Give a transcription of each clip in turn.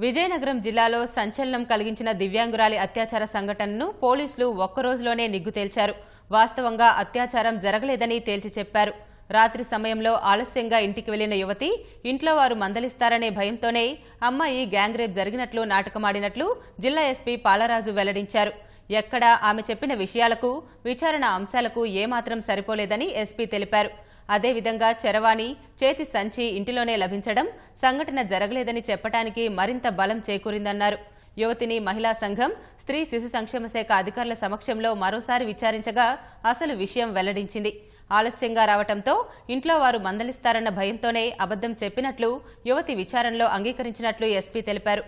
విజయనగరం జిల్లాలో సంచలనం కలిగించిన దివ్యాంగురాలి అత్యాచార సంఘటనను పోలీసులు ఒక్కరోజులోనే నిగ్గు తేల్చారు. వాస్తవంగా అత్యాచారం జరగలేదని తేల్చి చెప్పారు. రాత్రి సమయంలో ఆలస్యంగా ఇంటికి వెళ్లిన యువతి ఇంట్లో వారు మందలిస్తారనే భయంతోనే అమ్మాయి గ్యాంగ్ రేప్ జరిగినట్లు నాటకమాడినట్లు జిల్లా ఎస్పీ పాలరాజు వెల్లడించారు. ఎక్కడా ఆమె చెప్పిన విషయాలకు, విచారణ అంశాలకు ఏమాత్రం సరిపోలేదని ఎస్పీ తెలిపారు. అదేవిధంగా చరవాణి, చేతి సంచి ఇంటిలోనే లభించడం సంఘటన జరగలేదని చెప్పడానికి మరింత బలం చేకూరిందన్నారు. యువతిని మహిళా సంఘం, స్త్రీ శిశు సంక్షేమ శాఖ అధికారుల సమక్షంలో మరోసారి విచారించగా అసలు విషయం వెల్లడించింది. ఆలస్యంగా రావడంతో ఇంట్లో వారు మందలిస్తారన్న భయంతోనే అబద్దం చెప్పినట్లు యువతి విచారణలో అంగీకరించినట్లు ఎస్పీ తెలిపారు.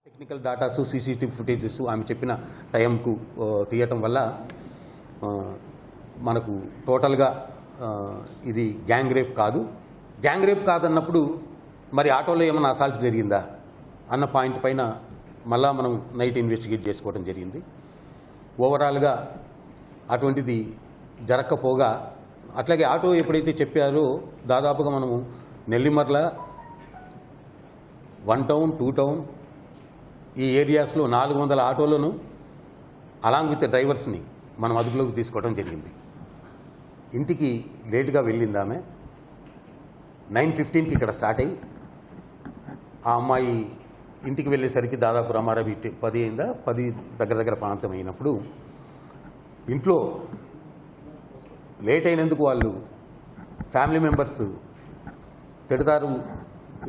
టెక్నికల్ డాటాసు, సీసీటీవీ ఫుటేజెస్ ఆమె చెప్పిన టైంకు తీయటం వల్ల మనకు టోటల్గా ఇది గ్యాంగ్ రేప్ కాదు. గ్యాంగ్ రేప్ కాదన్నప్పుడు మరి ఆటోలో ఏమైనా అసాల్ట్ జరిగిందా అన్న పాయింట్ పైన మళ్ళా మనం నైట్ ఇన్వెస్టిగేట్ చేసుకోవడం జరిగింది. ఓవరాల్గా అటువంటిది జరగకపోగా, అట్లాగే ఆటో ఎప్పుడైతే చెప్పారో దాదాపుగా మనము నెల్లిమర్ల, 1 టౌన్, 2 టౌన్ ఈ ఏరియాస్లో 400 ఆటోలను అలాంగ్ విత్ డ్రైవర్స్ని మనం అదుపులోకి తీసుకోవడం జరిగింది. ఇంటికి లేటుగా వెళ్ళింది ఆమె. 9:15కి ఇక్కడ స్టార్ట్ అయ్యి ఆ అమ్మాయి ఇంటికి వెళ్ళేసరికి దాదాపు రమారవి 10 అయిందా, 10 దగ్గర ప్రాంతం అయినప్పుడు ఇంట్లో లేట్ అయినందుకు వాళ్ళు ఫ్యామిలీ మెంబర్స్ తిడతారు,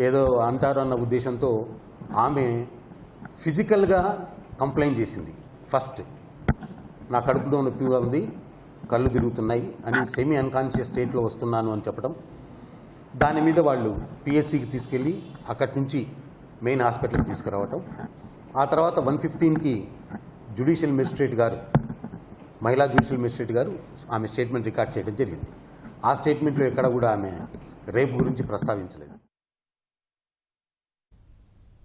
ఏదో అంటారు అన్న ఉద్దేశంతో ఆమె ఫిజికల్గా కంప్లైంట్ చేసింది. ఫస్ట్ నా కడుపులో నొప్పిగా ఉంది, కళ్ళు తిరుగుతున్నాయి అని సెమీ అన్కాన్షియస్ స్టేట్లో వస్తున్నాను అని చెప్పడం. దాని మీద వాళ్ళు పిహెచ్సికి తీసుకెళ్ళి అక్కడి నుంచి మెయిన్ హాస్పిటల్కి తీసుకురావటం. ఆ తర్వాత 1:15కి జ్యుడిషియల్ మెజిస్ట్రేట్ గారు, మహిళా జ్యుడిషియల్ మెజిస్ట్రేట్ గారు ఆమె స్టేట్మెంట్ రికార్డ్ చేయడం జరిగింది. ఆ స్టేట్మెంట్లో ఎక్కడ కూడా ఆమె రేపు గురించి ప్రస్తావించలేదు.